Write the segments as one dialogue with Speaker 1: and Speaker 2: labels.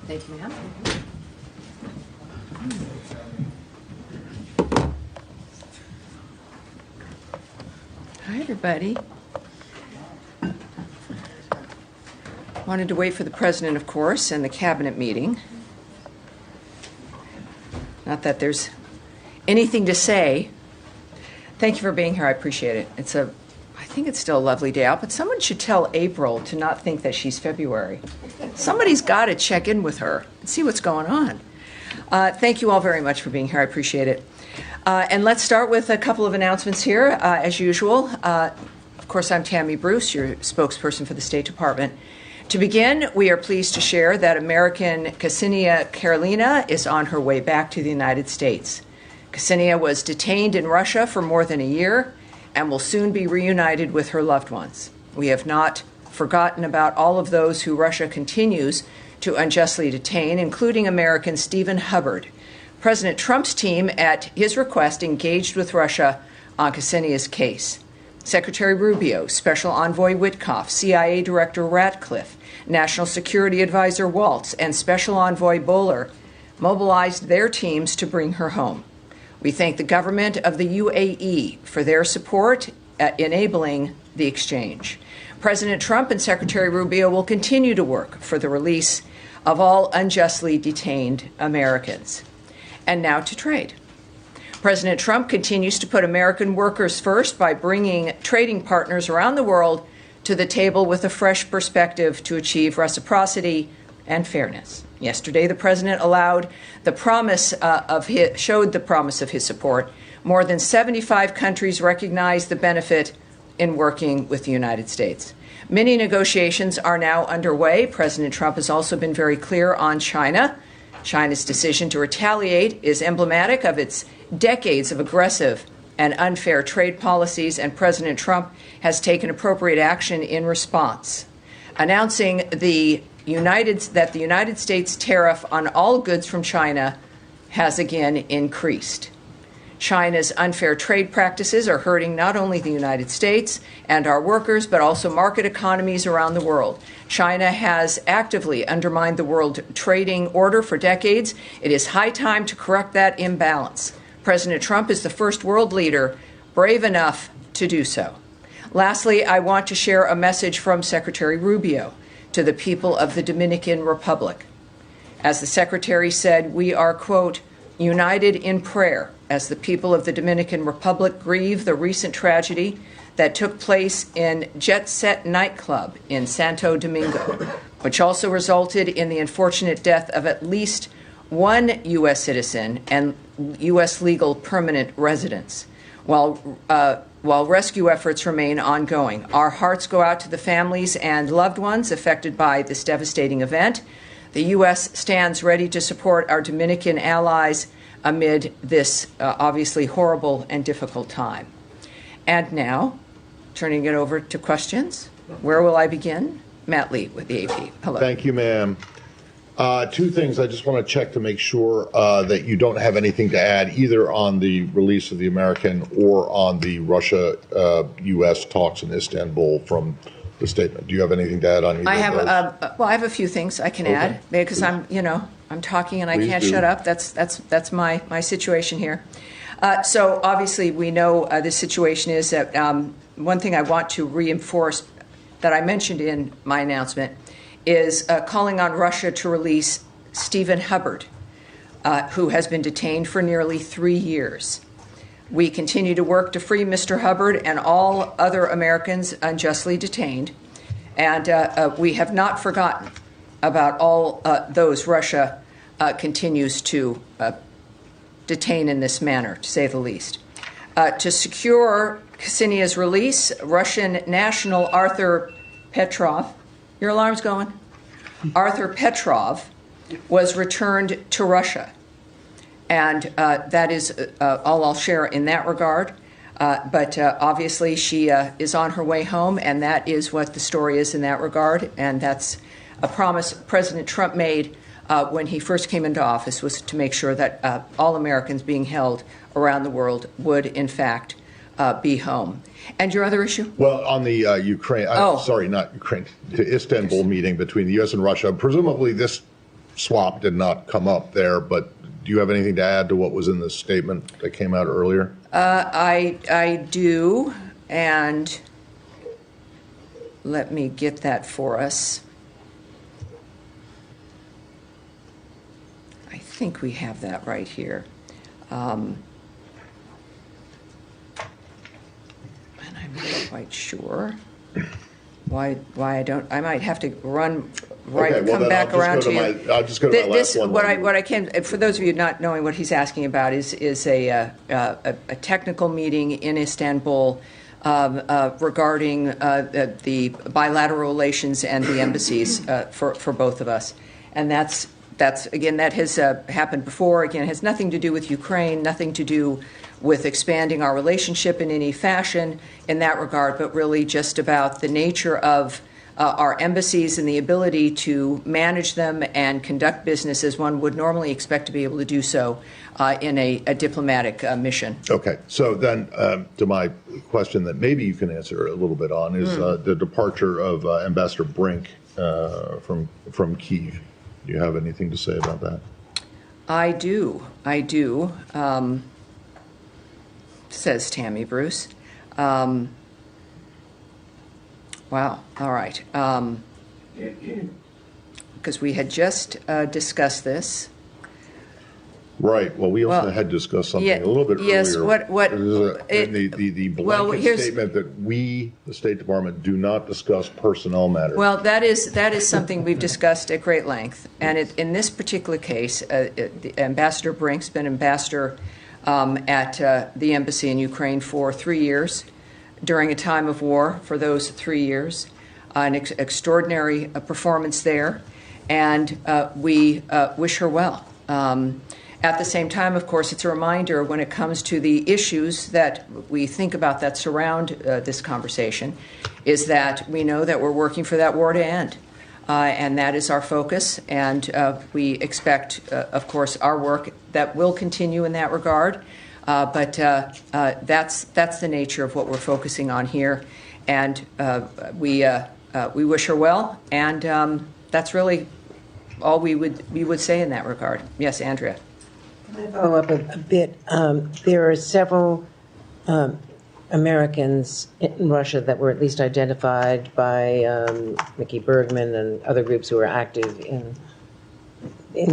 Speaker 1: Thank you, ma'am. Hi, everybody. Wanted to wait for the president, of course, and the cabinet meeting. Not that there's anything to say. Thank you for being here. I appreciate it. I think it's still a lovely day out, but someone should tell April to not think that she's February. Somebody's got to check in with her and see what's going on. Thank you all very much for being here. I appreciate it. And let's start with a couple of announcements here, as usual. Of course, I'm Tammy Bruce, your spokesperson for the State Department. To begin, we are pleased to share that American Ksenia Karelina is on her way back to the United States. Ksenia was detained in Russia for more than a year and will soon be reunited with her loved ones. We have not forgotten about all of those who Russia continues to unjustly detain, including American Stephen Hubbard. President Trump's team, at his request, engaged with Russia on Ksenia's case. Secretary Rubio, Special Envoy Witkoff, CIA Director Ratcliffe, National Security Advisor Waltz, and Special Envoy Bowler mobilized their teams to bring her home. We thank the government of the UAE for their support enabling the exchange. President Trump and Secretary Rubio will continue to work for the release of all unjustly detained Americans. And now to trade. President Trump continues to put American workers first by bringing trading partners around the world to the table with a fresh perspective to achieve reciprocity and fairness. Yesterday, the president showed the promise of his support. More than 75 countries recognize the benefit in working with the United States. Many negotiations are now underway. President Trump has also been very clear on China. China's decision to retaliate is emblematic of its decades of aggressive and unfair trade policies, and President Trump has taken appropriate action in response, announcing that the United States tariff on all goods from China has again increased. China's unfair trade practices are hurting not only the United States and our workers, but also market economies around the world. China has actively undermined the world trading order for decades. It is high time to correct that imbalance. President Trump is the first world leader brave enough to do so. Lastly, I want to share a message from Secretary Rubio to the people of the Dominican Republic. As the Secretary said, we are, quote, united in prayer as the people of the Dominican Republic grieve the recent tragedy that took place in Jet Set nightclub in Santo Domingo, which also resulted in the unfortunate death of at least one U.S. citizen and U.S. legal permanent residents. While rescue efforts remain ongoing, our hearts go out to the families and loved ones affected by this devastating event. The U.S. stands ready to support our Dominican allies amid this obviously horrible and difficult time. And now, turning it over to questions. Where will I begin? Matt Lee with the AP. Hello.
Speaker 2: Thank you, ma'am. Two things I just want to check to make sure that you don't have anything to add either on the release of the American or on the Russia-U.S. talks in Istanbul from the statement. Do you have anything to add on either of those?
Speaker 1: I have a few things I can add because I'm talking and I can't shut up. That's my situation here. So obviously we know this situation is that one thing I want to reinforce that I mentioned in my announcement is calling on Russia to release Stephen Hubbard, who has been detained for nearly 3 years. We continue to work to free Mr. Hubbard and all other Americans unjustly detained, and we have not forgotten about all those Russia continues to detain in this manner, to say the least. To secure Ksenia's release, Russian national Arthur Petrov, your alarm's going? Arthur Petrov was returned to Russia. And that is all I'll share in that regard. But obviously she is on her way home, and that is what the story is in that regard. And that's a promise President Trump made when he first came into office, was to make sure that all Americans being held around the world would, in fact, be home. And your other issue?
Speaker 2: Well, on the Ukraine, sorry, not Ukraine, the Istanbul meeting between the U.S. and Russia, presumably this swap did not come up there, but do you have anything to add to what was in the statement that came out earlier?
Speaker 1: I do, and let me get that for us. I think we have that right here. And I'm not quite sure why I don't. I might have to run right.
Speaker 2: Okay, well,
Speaker 1: come back around to you.
Speaker 2: I'll just go to my last one.
Speaker 1: What I can, for those of you not knowing what he's asking about, is a technical meeting in Istanbul regarding the bilateral relations and the embassies for both of us, and that's again, that has happened before. Again, it has nothing to do with Ukraine, nothing to do with expanding our relationship in any fashion in that regard, but really just about the nature of our embassies and the ability to manage them and conduct business as one would normally expect to be able to do so in a diplomatic mission.
Speaker 2: Okay, so then to my question that maybe you can answer a little bit on is the departure of Ambassador Brink from Kyiv. Do you have anything to say about that?
Speaker 1: I do. Says Tammy Bruce. Wow. All right. Because we had just discussed this.
Speaker 2: Right. Well, we also had discussed something a little bit
Speaker 1: yes,
Speaker 2: earlier.
Speaker 1: The
Speaker 2: blanket statement that we, the State Department, do not discuss personnel matters.
Speaker 1: Well, that is something we've discussed at great length. And in this particular case, Ambassador Brink's been ambassador at the embassy in Ukraine for 3 years, during a time of war for those 3 years, an extraordinary performance there, and we wish her well. At the same time, of course, it's a reminder when it comes to the issues that we think about that surround this conversation, is that we know that we're working for that war to end. And that is our focus, and we expect, of course, our work that will continue in that regard. But that's the nature of what we're focusing on here, and we wish her well, and that's really all we would say in that regard. Yes, Andrea.
Speaker 3: Can I follow up a bit? There are several Americans in Russia that were at least identified by Mickey Bergman and other groups who are active in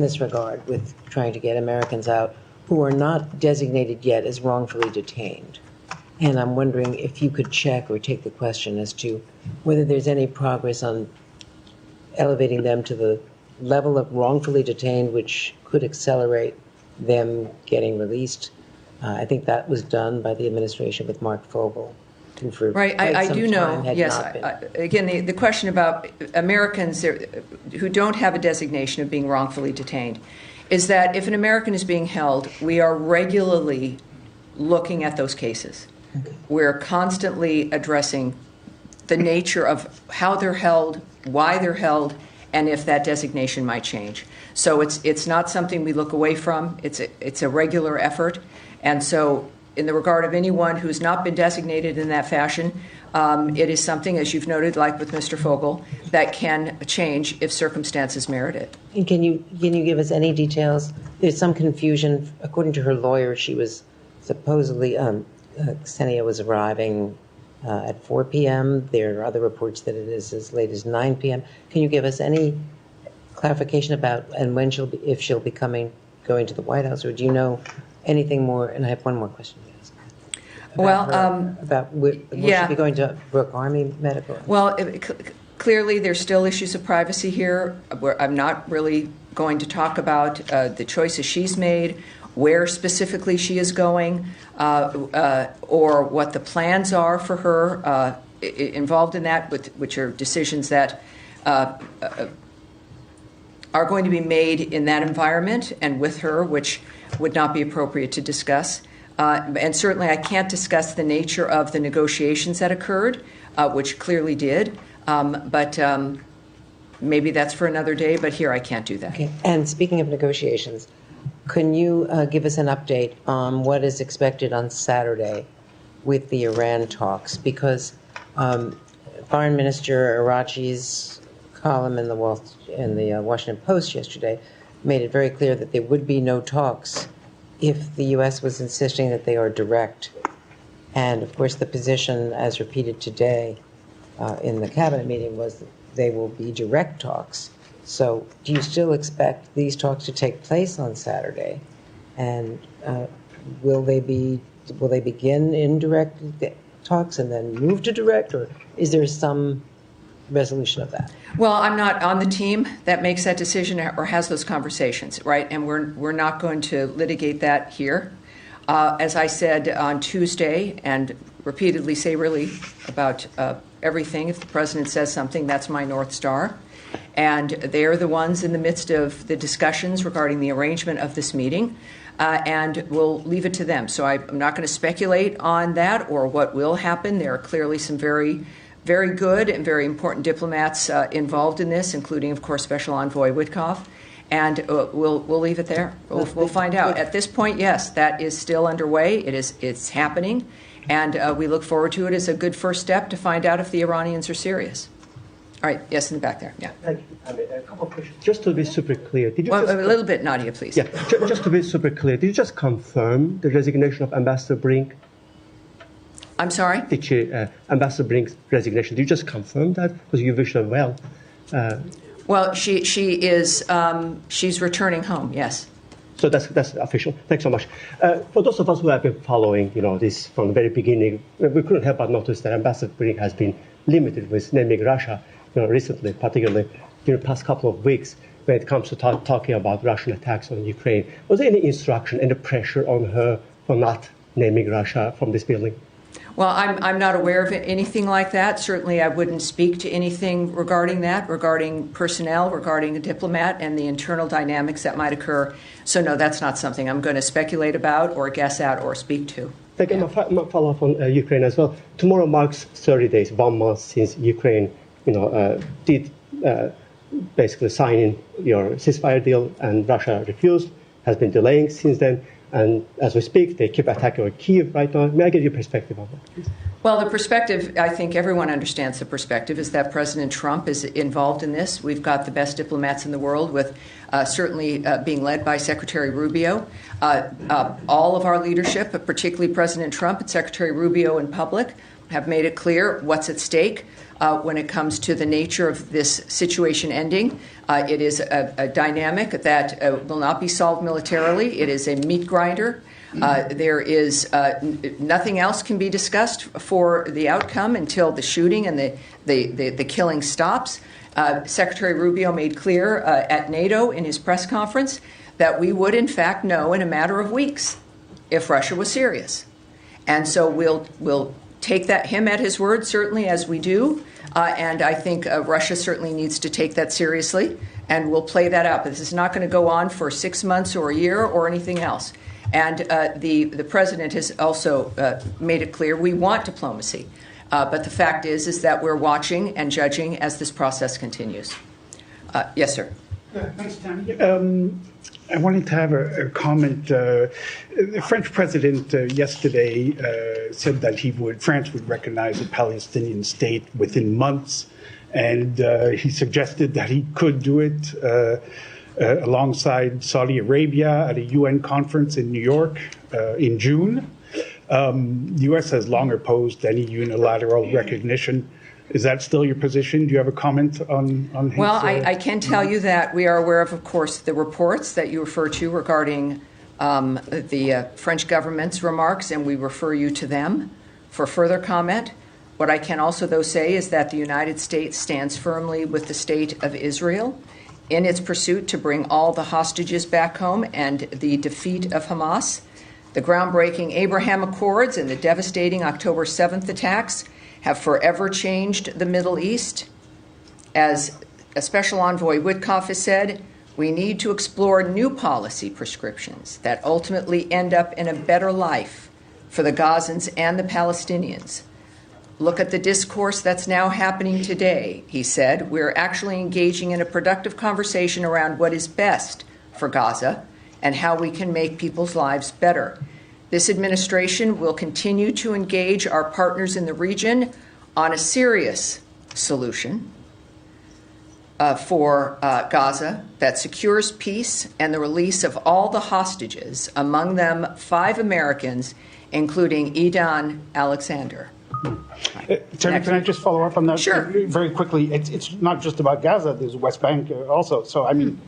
Speaker 3: this regard with trying to get Americans out, who are not designated yet as wrongfully detained. And I'm wondering if you could check or take the question as to whether there's any progress on elevating them to the level of wrongfully detained, which could accelerate them getting released. I think that was done by the administration with Mark Fogel.
Speaker 1: Right, I do know, yes. Again, the question about Americans who don't have a designation of being wrongfully detained is that if an American is being held, we are regularly looking at those cases. Okay. We're constantly addressing the nature of how they're held, why they're held, and if that designation might change. So it's not something we look away from. It's a regular effort. And so in the regard of anyone who's not been designated in that fashion, it is something, as you've noted, like with Mr. Fogel, that can change if circumstances merit it.
Speaker 3: And can you give us any details? There's some confusion. According to her lawyer, she was supposedly, Ksenia was arriving at 4 p.m. There are other reports that it is as late as 9 p.m. Can you give us any clarification about and when if she'll be going to the White House, or do you know anything more? And I have one more question to ask. Will she be going to Brooke Army Medical?
Speaker 1: Well, clearly there's still issues of privacy here. I'm not really going to talk about the choices she's made, where specifically she is going, or what the plans are for her involved in that, which are decisions that are going to be made in that environment and with her, which would not be appropriate to discuss. And certainly I can't discuss the nature of the negotiations that occurred, which clearly did. But maybe that's for another day, but here I can't do that.
Speaker 3: Okay. And speaking of negotiations, can you give us an update on what is expected on Saturday with the Iran talks? Because Foreign Minister Arachi's column in the Washington Post yesterday made it very clear that there would be no talks if the U.S. was insisting that they are direct. And, of course, the position, as repeated today in the cabinet meeting, was that they will be direct talks. So do you still expect these talks to take place on Saturday? And will they begin indirect talks and then move to direct, or is there some resolution of that?
Speaker 1: Well, I'm not on the team that makes that decision or has those conversations, right? And we're not going to litigate that here. As I said on Tuesday, and repeatedly say really about everything, if the president says something, that's my North Star. And they're the ones in the midst of the discussions regarding the arrangement of this meeting, and we'll leave it to them. So I'm not going to speculate on that or what will happen. There are clearly some very, very good and very important diplomats involved in this, including, of course, Special Envoy Witkoff. And we'll leave it there. We'll find out. At this point, yes, that is still underway. It's happening, and we look forward to it as a good first step to find out if the Iranians are serious. All right. Yes, in the back there. Yeah.
Speaker 4: Thank you. A couple of questions. Just to be super clear, did you
Speaker 1: a little bit, Nadia, please.
Speaker 4: Yeah. Just to be super clear, did you just confirm the resignation of Ambassador Brink?
Speaker 1: I'm sorry?
Speaker 4: Ambassador Brink's resignation. Did you just confirm that? Because you wish her well.
Speaker 1: Well, she is she's returning home. Yes.
Speaker 4: So that's official. Thanks so much. For those of us who have been following, this from the very beginning, we couldn't help but notice that Ambassador Brink has been limited with naming Russia, recently, particularly during the past couple of weeks, when it comes to talking about Russian attacks on Ukraine. Was there any instruction, any pressure on her for not naming Russia from this building?
Speaker 1: Well, I'm not aware of anything like that. Certainly, I wouldn't speak to anything regarding that, regarding personnel, regarding a diplomat, and the internal dynamics that might occur. So, no, that's not something I'm going to speculate about or guess at or speak to.
Speaker 4: Thank you. My follow-up on Ukraine as well. Tomorrow marks 30 days, 1 month since Ukraine, did basically sign in your ceasefire deal, and Russia refused, has been delaying since then. And as we speak, they keep attacking Kyiv right now. May I get your perspective on that, please?
Speaker 1: Well, the perspective, I think everyone understands the perspective, is that President Trump is involved in this. We've got the best diplomats in the world, with certainly being led by Secretary Rubio. All of our leadership, particularly President Trump and Secretary Rubio in public, have made it clear what's at stake when it comes to the nature of this situation ending. It is a dynamic that will not be solved militarily. It is a meat grinder. There is nothing else can be discussed for the outcome until the shooting and the killing stops. Secretary Rubio made clear at NATO in his press conference that we would, in fact, know in a matter of weeks if Russia was serious. And so we'll take him at his word, certainly, as we do. And I think Russia certainly needs to take that seriously, and we'll play that out. But this is not going to go on for 6 months or a year or anything else. And the president has also made it clear we want diplomacy. But the fact is that we're watching and judging as this process continues. Yes, sir.
Speaker 5: Thanks, Tammy. I wanted to have a comment. The French president yesterday said that France would recognize a Palestinian state within months, and he suggested that he could do it alongside Saudi Arabia at a UN conference in New York in June. The U.S. has long opposed any unilateral recognition. Is that still your position? Do you have a comment on his?
Speaker 1: Well, I can tell you that we are aware of course, the reports that you refer to regarding the French government's remarks, and we refer you to them for further comment. What I can also, though, say is that the United States stands firmly with the state of Israel in its pursuit to bring all the hostages back home and the defeat of Hamas. The groundbreaking Abraham Accords and the devastating October 7th attacks have forever changed the Middle East. As a Special Envoy Witkoff has said, we need to explore new policy prescriptions that ultimately end up in a better life for the Gazans and the Palestinians. Look at the discourse that's now happening today, he said. We're actually engaging in a productive conversation around what is best for Gaza and how we can make people's lives better. This administration will continue to engage our partners in the region on a serious solution for Gaza that secures peace and the release of all the hostages, among them 5 Americans, including Idan Alexander.
Speaker 5: Tammy, can I just follow up on that
Speaker 1: Sure.
Speaker 5: very quickly? It's not just about Gaza. There's West Bank also. So, I mean...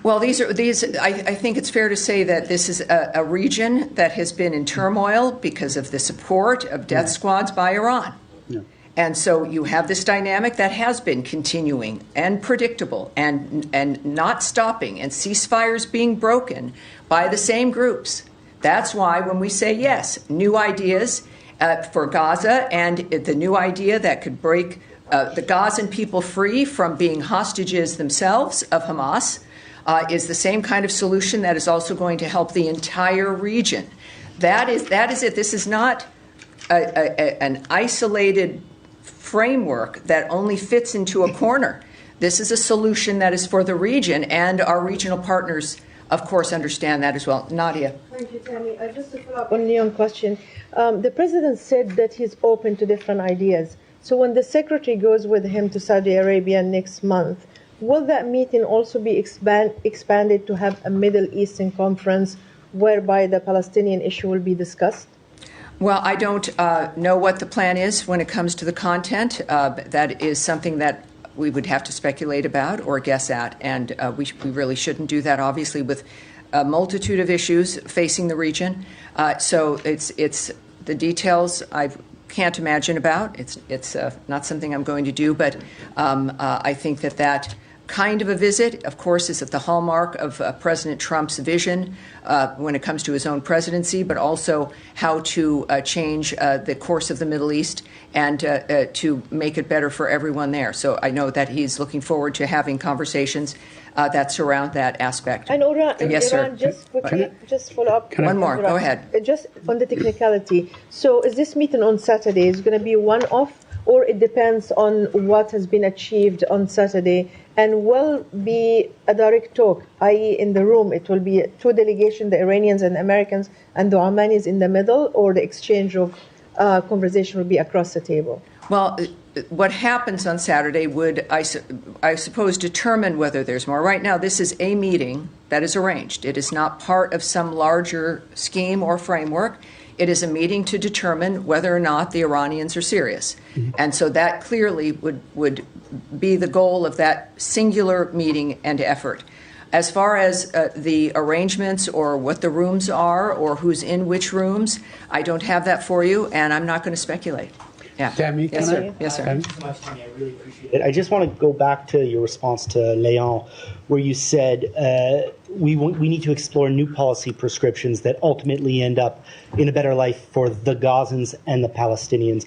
Speaker 1: Well, I think it's fair to say that this is a region that has been in turmoil because of the support of death squads by Iran.
Speaker 5: Yeah.
Speaker 1: And so you have this dynamic that has been continuing and predictable and not stopping, and ceasefires being broken by the same groups. That's why when we say yes, new ideas for Gaza and the new idea that could break the Gazan people free from being hostages themselves of Hamas, is the same kind of solution that is also going to help the entire region. That is it. This is not an isolated framework that only fits into a corner. This is a solution that is for the region, and our regional partners, of course, understand that as well. Nadia.
Speaker 6: Thank you, Tammy. Just to follow up on Leon's question, the president said that he's open to different ideas. So when the secretary goes with him to Saudi Arabia next month, will that meeting also be expanded to have a Middle Eastern conference whereby the Palestinian issue will be discussed?
Speaker 1: Well, I don't know what the plan is when it comes to the content. That is something that we would have to speculate about or guess at, and we really shouldn't do that, obviously, with a multitude of issues facing the region. So it's the details I can't imagine about. It's not something I'm going to do, but I think that kind of a visit, of course, is at the hallmark of President Trump's vision when it comes to his own presidency, but also how to change the course of the Middle East and to make it better for everyone there. So I know that he's looking forward to having conversations that surround that aspect.
Speaker 6: And Iran,
Speaker 1: yes, sir.
Speaker 6: just quickly, just follow up.
Speaker 1: One more, go ahead.
Speaker 6: Just on the technicality. So is this meeting on Saturday is going to be one-off, or it depends on what has been achieved on Saturday, and will be a direct talk, i.e. in the room it will be 2 delegations, the Iranians and the Americans, and the Omanis in the middle, or the exchange of conversation will be across the table?
Speaker 1: Well, what happens on Saturday would, I suppose, determine whether there's more. Right now, this is a meeting that is arranged. It is not part of some larger scheme or framework. It is a meeting to determine whether or not the Iranians are serious. Mm-hmm. And so that clearly would be the goal of that singular meeting and effort. As far as the arrangements or what the rooms are or who's in which rooms, I don't have that for you, and I'm not going to speculate. Yeah.
Speaker 5: Tammy,
Speaker 1: yes, sir. Yes, sir.
Speaker 7: Thank you so much, Tammy. I really appreciate it. I just want to go back to your response to Leon, where you said we need to explore new policy prescriptions that ultimately end up in a better life for the Gazans and the Palestinians.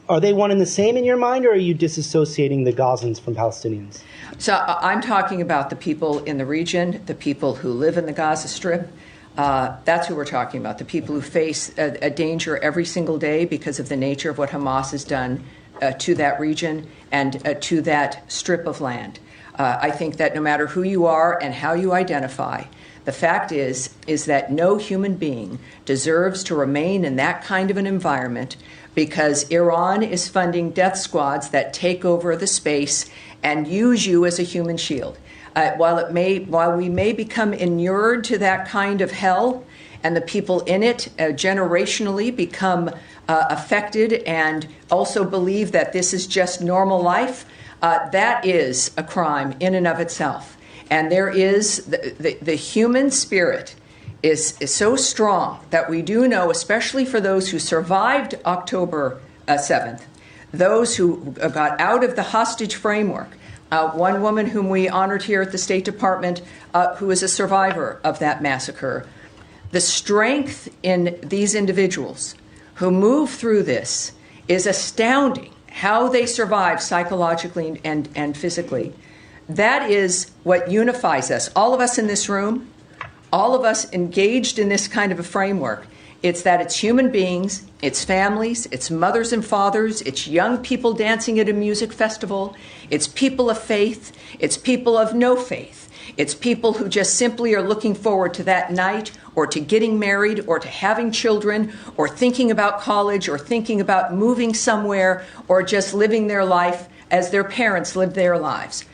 Speaker 7: Are they one and the same in your mind, or are you disassociating the Gazans from Palestinians?
Speaker 1: So I'm talking about the people in the region, the people who live in the Gaza Strip. That's who we're talking about, the people who face a danger every single day because of the nature of what Hamas has done to that region and to that strip of land. I think that no matter who you are and how you identify, the fact is that no human being deserves to remain in that kind of an environment because Iran is funding death squads that take over the space and use you as a human shield. While we may become inured to that kind of hell, and the people in it generationally become affected and also believe that this is just normal life, that is a crime in and of itself. And there is the human spirit is so strong that we do know, especially for those who survived October 7th, those who got out of the hostage framework. One woman whom we honored here at the State Department, who is a survivor of that massacre. The strength in these individuals who move through this is astounding, how they survive psychologically and physically. That is what unifies us, all of us in this room, all of us engaged in this kind of a framework. It's that it's human beings, it's families, it's mothers and fathers, it's young people dancing at a music festival, it's people of faith, it's people of no faith, it's people who just simply are looking forward to that night or to getting married or to having children or thinking about college or thinking about moving somewhere or just living their life as their parents lived their lives.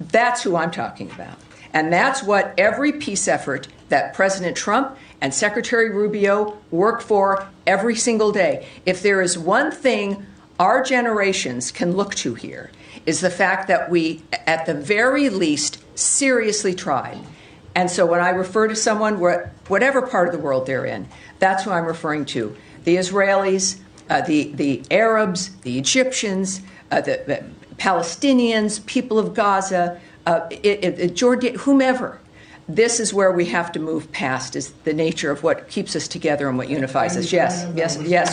Speaker 1: That's who I'm talking about. And that's what every peace effort that President Trump and Secretary Rubio work for every single day. If there is one thing our generations can look to here, is the fact that we, at the very least, seriously tried. And so when I refer to someone, whatever part of the world they're in, that's who I'm referring to. The Israelis, the Arabs, the Egyptians, the Palestinians, people of Gaza, Jordan, whomever. This is where we have to move past, is the nature of what keeps us together and what unifies us. Yes.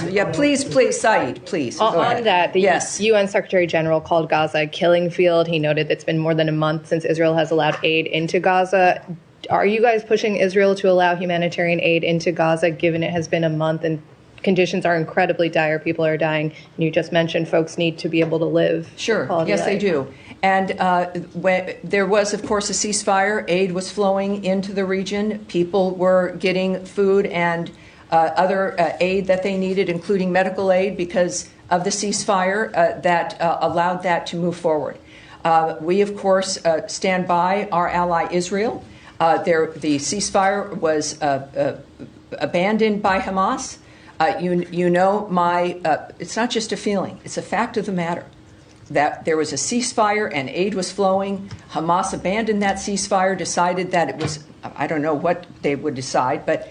Speaker 1: Yeah, please, Saeed, please.
Speaker 8: On that, the
Speaker 1: yes.
Speaker 8: UN Secretary General called Gaza a killing field. He noted that it's been more than a month since Israel has allowed aid into Gaza. Are you guys pushing Israel to allow humanitarian aid into Gaza, given it has been a month and conditions are incredibly dire, people are dying, and you just mentioned folks need to be able to live?
Speaker 1: Sure, yes, they do. And when there was, of course, a ceasefire. Aid was flowing into the region. People were getting food and other aid that they needed, including medical aid, because of the ceasefire that allowed that to move forward. We, of course, stand by our ally Israel. The ceasefire was abandoned by Hamas. It's not just a feeling, it's a fact of the matter that there was a ceasefire and aid was flowing. Hamas abandoned that ceasefire, decided that it was, I don't know what they would decide, but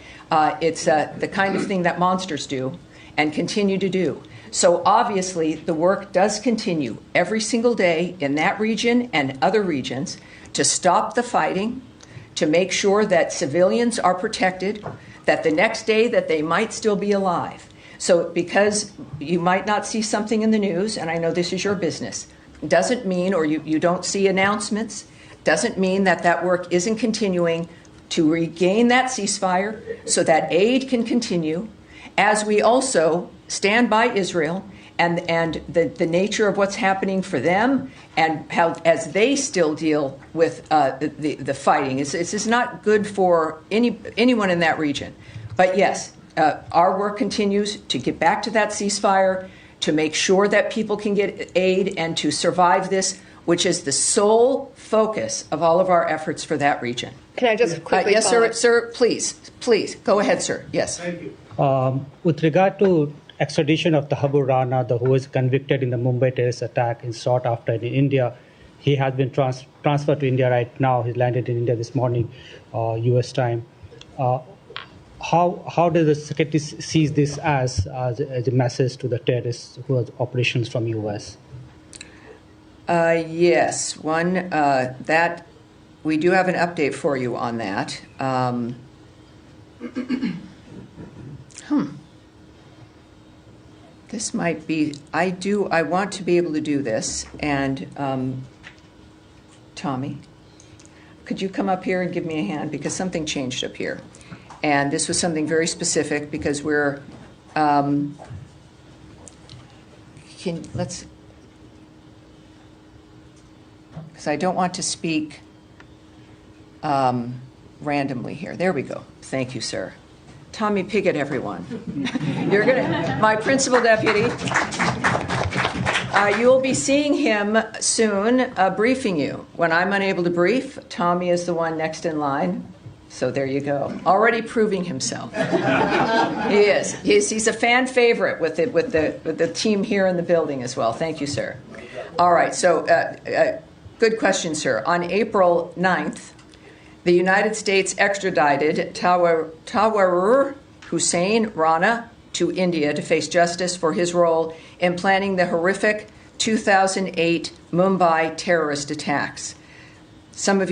Speaker 1: it's the kind of thing that monsters do and continue to do. So obviously the work does continue every single day in that region and other regions to stop the fighting, to make sure that civilians are protected, that the next day that they might still be alive. So because you might not see something in the news, and I know this is your business, doesn't mean, or you don't see announcements, doesn't mean that that work isn't continuing to regain that ceasefire so that aid can continue, as we also stand by Israel and the nature of what's happening for them and how as they still deal with the fighting. This is not good for anyone in that region. But yes, our work continues to get back to that ceasefire, to make sure that people can get aid and to survive this, which is the sole focus of all of our efforts for that region.
Speaker 8: Can I just quickly
Speaker 1: yes,
Speaker 8: follow?
Speaker 1: sir, please. Go ahead, sir. Yes.
Speaker 9: Thank you. With regard to extradition of the Abu Rana, who was convicted in the Mumbai terrorist attack and sought after in India, he has been transferred to India right now. He landed in India this morning, U.S. time. How does the secretary sees this as a message to the terrorists who are operations from U.S.?
Speaker 1: Yes, that we do have an update for you on that. This might be. I want to be able to do this. And Tommy, could you come up here and give me a hand, because something changed up here. And this was something very specific because we're, because I don't want to speak randomly here. There we go. Thank you, sir. Tommy Pigott, everyone. You're my principal deputy. You will be seeing him soon, briefing you. When I'm unable to brief, Tommy is the one next in line. So there you go. Already proving himself. He is. He's a fan favorite with the team here in the building as well. Thank you, sir. All right. So good question, sir. On April 9th, the United States extradited Tawar Hussein Rana to India to face justice for his role in planning the horrific 2008 Mumbai terrorist attacks. Some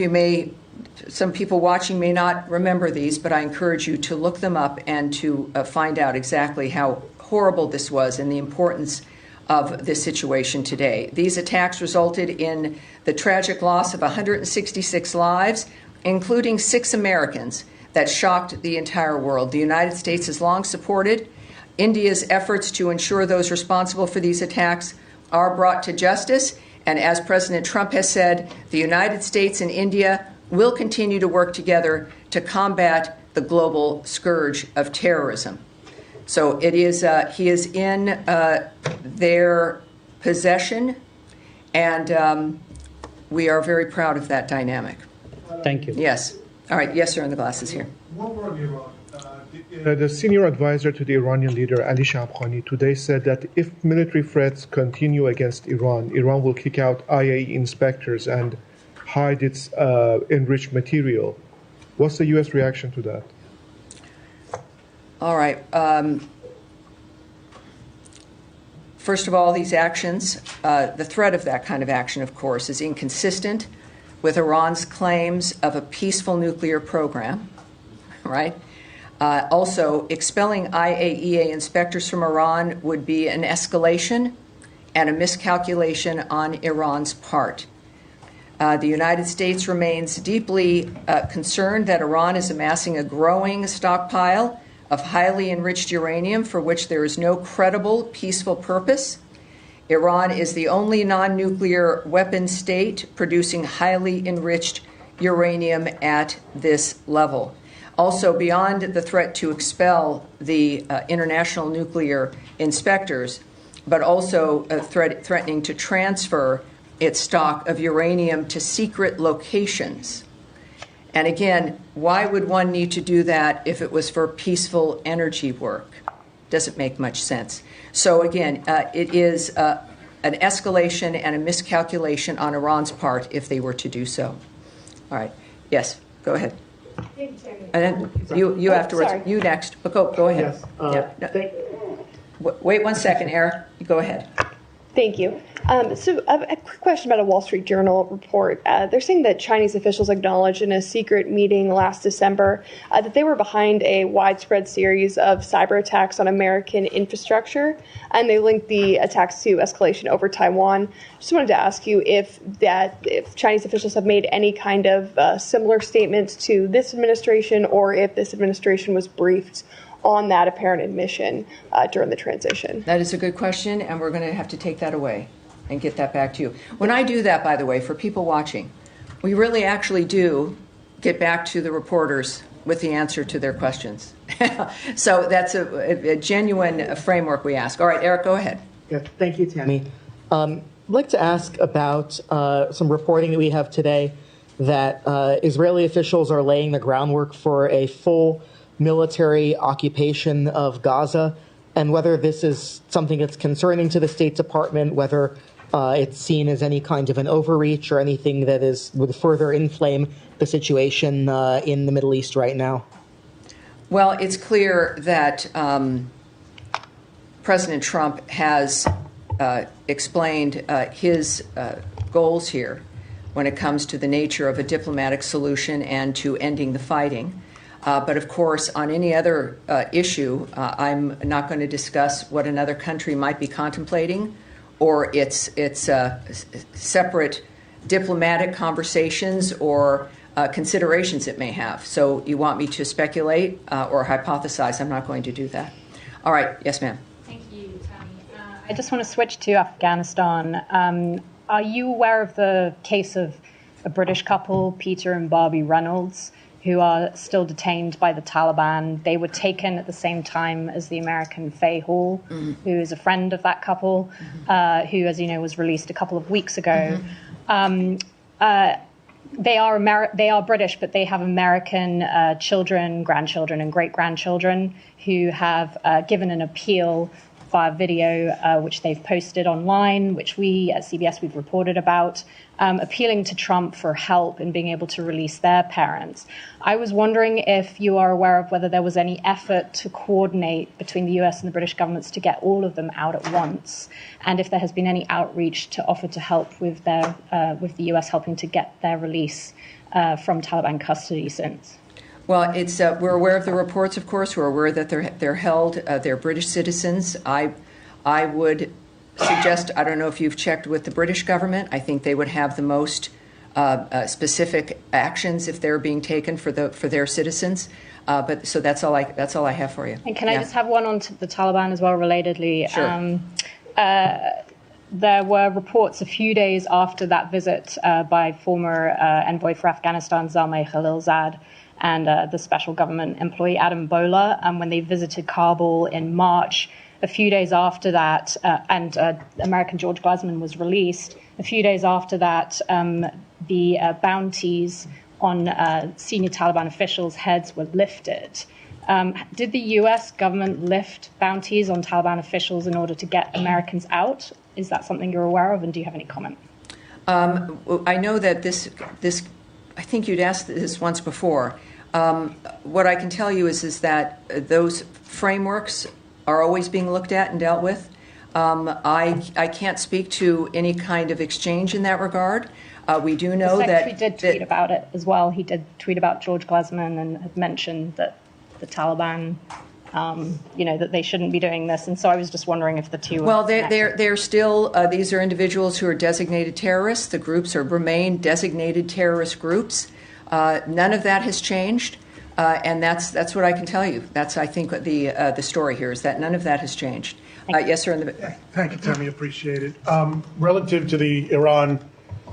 Speaker 1: people watching may not remember these, but I encourage you to look them up and to find out exactly how horrible this was and the importance of this situation today. These attacks resulted in the tragic loss of 166 lives, including 6 Americans, that shocked the entire world. The United States has long supported India's efforts to ensure those responsible for these attacks are brought to justice. And as President Trump has said, the United States and India will continue to work together to combat the global scourge of terrorism. So he is in their possession, And we are very proud of that dynamic.
Speaker 9: Thank you.
Speaker 1: Yes. All right. Yes, sir, in the glasses here.
Speaker 10: One more on Iran. The senior advisor to the Iranian leader, Ali Shamkhani, today said that if military threats continue against Iran, Iran will kick out IAEA inspectors and hide its enriched material. What's the U.S. reaction to that?
Speaker 1: All right. First of all, these actions, the threat of that kind of action, of course, is inconsistent with Iran's claims of a peaceful nuclear program, right? Also, expelling IAEA inspectors from Iran would be an escalation and a miscalculation on Iran's part. The United States remains deeply concerned that Iran is amassing a growing stockpile of highly enriched uranium for which there is no credible peaceful purpose. Iran is the only non-nuclear weapon state producing highly enriched uranium at this level. Also, beyond the threat to expel the international nuclear inspectors, but also threatening to transfer its stock of uranium to secret locations. And again, why would one need to do that if it was for peaceful energy work? Doesn't make much sense. So again, it is an escalation and a miscalculation on Iran's part if they were to do so. All right. Yes, go ahead. And then you afterwards.
Speaker 11: Sorry.
Speaker 1: You next. But go ahead.
Speaker 11: Yes.
Speaker 1: Wait 1 second, Eric. Go ahead.
Speaker 11: Thank you. So a quick question about a Wall Street Journal report. They're saying that Chinese officials acknowledged in a secret meeting last December that they were behind a widespread series of cyber attacks on American infrastructure, and they linked the attacks to escalation over Taiwan. Just wanted to ask you if Chinese officials have made any kind of similar statements to this administration, or if this administration was briefed on that apparent admission during the transition.
Speaker 1: That is a good question, and we're going to have to take that away and get that back to you. When I do that, by the way, for people watching, we really actually do get back to the reporters with the answer to their questions. So that's a genuine framework we ask. All right, Eric, go ahead.
Speaker 7: Yeah, thank you, Tammy. I'd like to ask about some reporting that we have today that Israeli officials are laying the groundwork for a full military occupation of Gaza, and whether this is something that's concerning to the State Department, whether it's seen as any kind of an overreach or anything that would further inflame the situation in the Middle East right now.
Speaker 1: Well, it's clear that President Trump has explained his goals here when it comes to the nature of a diplomatic solution and to ending the fighting. But of course, on any other issue, I'm not going to discuss what another country might be contemplating or its separate diplomatic conversations or considerations it may have. So you want me to speculate or hypothesize? I'm not going to do that. All right. Yes, ma'am.
Speaker 12: Thank you, Tammy. I just want to switch to Afghanistan. Are you aware of the case of a British couple, Peter and Barbie Reynolds, who are still detained by the Taliban? They were taken at the same time as the American Faye Hall, who is a friend of that couple, who, as you know, was released a couple of weeks ago. They are British, but they have American children, grandchildren, and great-grandchildren who have given an appeal via video, which they've posted online, which we at CBS we've reported about, appealing to Trump for help in being able to release their parents. I was wondering if you are aware of whether there was any effort to coordinate between the US and the British governments to get all of them out at once, and if there has been any outreach to offer to help with the US helping to get their release from Taliban custody since.
Speaker 1: Well, it's we're aware of the reports, of course. We're aware that they're held. They're British citizens. I would suggest, I don't know if you've checked with the British government. I think they would have the most specific actions if they're being taken for their citizens. But so that's all I have for you.
Speaker 12: And can I just have one on to the Taliban as well, relatedly?
Speaker 1: Sure.
Speaker 12: There were reports a few days after that visit by former envoy for Afghanistan, Zalmay Khalilzad, and the special government employee Adam Bola, when they visited Kabul in March, a few days after that, and American George Glasman was released. A few days after that, the bounties on senior Taliban officials' heads were lifted. Did the U.S. government lift bounties on Taliban officials in order to get Americans out? Is that something you're aware of, and do you have any comment?
Speaker 1: I know that this, I think you'd asked this once before. What I can tell you is that those frameworks are always being looked at and dealt with. I can't speak to any kind of exchange in that regard. We do know
Speaker 12: the
Speaker 1: that...
Speaker 12: Secretary did tweet about it as well. He did tweet about George Glasman and had mentioned that the Taliban, that they shouldn't be doing this. And so I was just wondering if the two...
Speaker 1: Well, they're still... these are individuals who are designated terrorists. The groups remain designated terrorist groups. None of that has changed. And that's what I can tell you. That's, I think, the story here is that none of that has changed. Yes, sir.
Speaker 13: Thank you, Tammy. Appreciate it. Relative to the Iran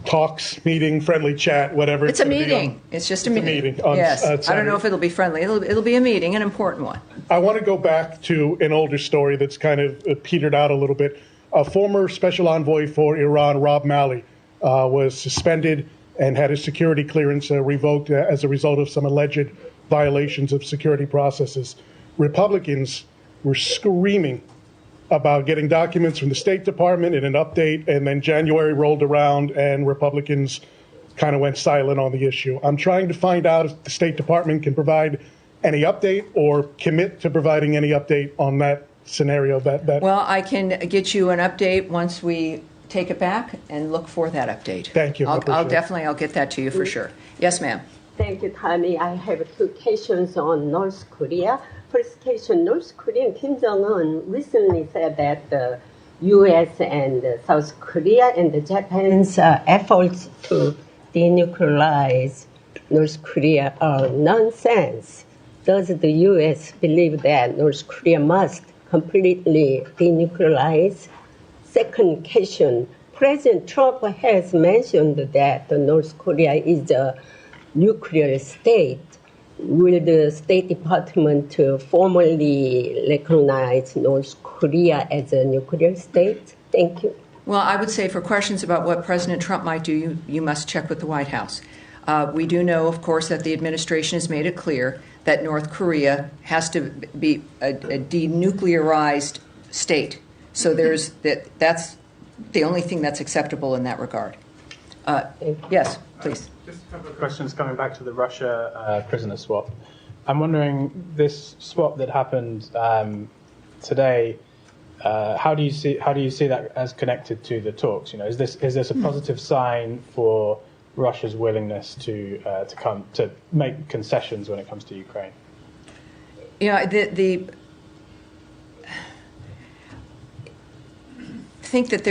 Speaker 13: talks, meeting, friendly chat, whatever.
Speaker 1: It's a meeting. It's just a meeting. Yes. I don't know if it'll be friendly. It'll be a meeting, an important one.
Speaker 13: I want to go back to an older story that's kind of petered out a little bit. A former special envoy for Iran, Rob Malley, was suspended and had his security clearance revoked as a result of some alleged violations of security processes. Republicans were screaming about getting documents from the State Department in an update, and then January rolled around and Republicans kind of went silent on the issue. I'm trying to find out if the State Department can provide any update or commit to providing any update on that scenario. Well,
Speaker 1: I can get you an update once we take it back and look for that update.
Speaker 13: Thank you.
Speaker 1: I'll get that to you for sure. Yes, ma'am.
Speaker 14: Thank you, Tammy. I have two questions on North Korea. First question, North Korean Kim Jong-un recently said that the U.S. and South Korea and Japan's efforts to denuclearize North Korea are nonsense. Does the U.S. believe that North Korea must completely denuclearize? Second question, President Trump has mentioned that North Korea is a nuclear state. Will the State Department formally recognize North Korea as a nuclear state? Thank you.
Speaker 1: Well, I would say for questions about what President Trump might do, you must check with the White House. We do know, of course, that the administration has made it clear that North Korea has to be a denuclearized state. So that's the only thing that's acceptable in that regard. Yes, please.
Speaker 15: Just a couple of questions coming back to the Russia prisoner swap. I'm wondering, this swap that happened today, how do you see that as connected to the talks? Is this a positive sign for Russia's willingness to make concessions when it comes to Ukraine?
Speaker 1: I think that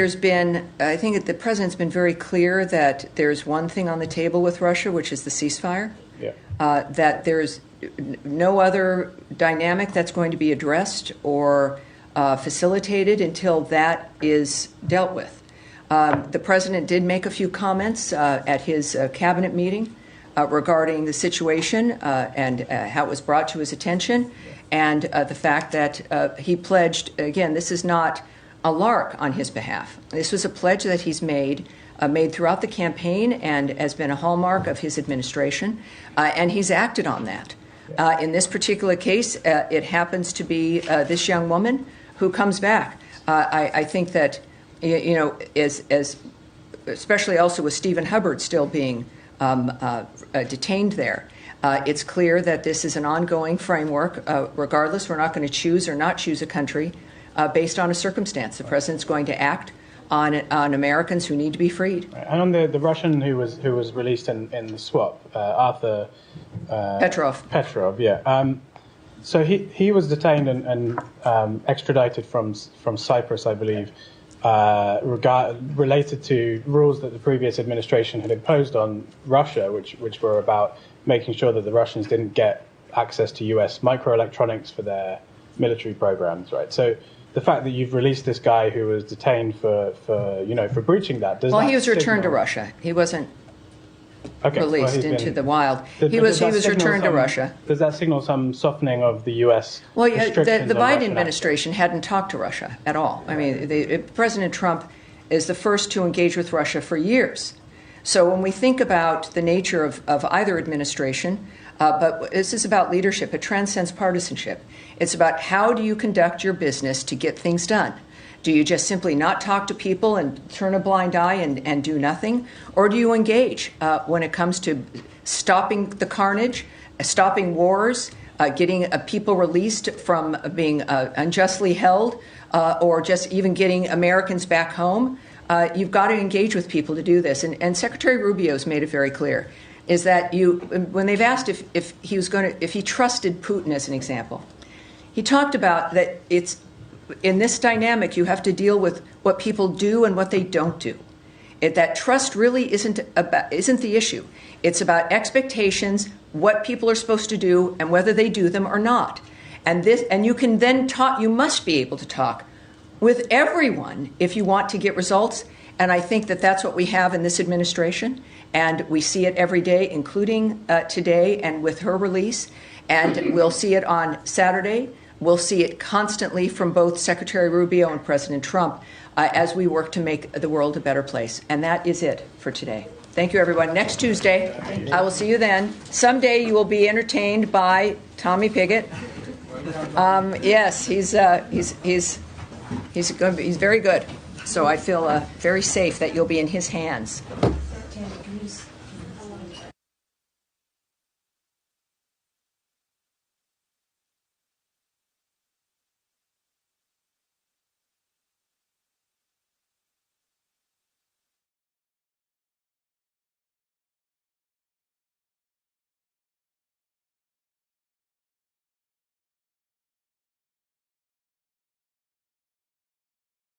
Speaker 1: I think that the president's been very clear that there's one thing on the table with Russia, which is the ceasefire.
Speaker 15: Yeah.
Speaker 1: That there's no other dynamic that's going to be addressed or facilitated until that is dealt with. The president did make a few comments at his cabinet meeting regarding the situation and how it was brought to his attention, and the fact that he pledged, again, this is not a lark on his behalf. This was a pledge that he's made throughout the campaign and has been a hallmark of his administration, and he's acted on that. In this particular case, it happens to be this young woman who comes back. I think that, as especially also with Stephen Hubbard still being detained there, it's clear that this is an ongoing framework. Regardless, we're not going to choose or not choose a country based on a circumstance. The president's going to act on Americans who need to be freed.
Speaker 15: Right. And on the Russian who was released in the swap, Arthur Petrov, yeah. So he was detained and extradited from Cyprus, I believe, related to rules that the previous administration had imposed on Russia, which were about making sure that the Russians didn't get access to U.S. microelectronics for their military programs, right? So the fact that you've released this guy who was detained for breaching that,
Speaker 1: he was returned to Russia. He wasn't. released into the wild.
Speaker 15: He
Speaker 1: was returned to Russia.
Speaker 15: Does that signal some softening of the U.S.
Speaker 1: Well, yeah,
Speaker 15: restrictions
Speaker 1: the
Speaker 15: on
Speaker 1: Biden
Speaker 15: Russian
Speaker 1: administration hadn't talked to Russia at all. I mean, President Trump is the first to engage with Russia for years. So when we think about the nature of either administration, but this is about leadership. It transcends partisanship. It's about how do you conduct your business to get things done. Do you just simply not talk to people and turn a blind eye and do nothing? Or do you engage when it comes to stopping the carnage, stopping wars, getting people released from being unjustly held, or just even getting Americans back home? You've got to engage with people to do this. And Secretary Rubio's made it very clear, is that when they've asked if he trusted Putin as an example, he talked about that in this dynamic, you have to deal with what people do and what they don't do. That trust really isn't the issue. It's about expectations, what people are supposed to do, and whether they do them or not. And you can then talk. You must be able to talk with everyone if you want to get results. And I think that that's what we have in this administration, and we see it every day, including today and with her release. And we'll see it on Saturday. We'll see it constantly from both Secretary Rubio and President Trump as we work to make the world a better place. And that is it for today. Thank you, everyone. Next Tuesday, I will see you then. Someday you will be entertained by Tommy Pigott. Yes, he's very good. So I feel very safe that you'll be in his hands.
Speaker 16: Tammy Bruce.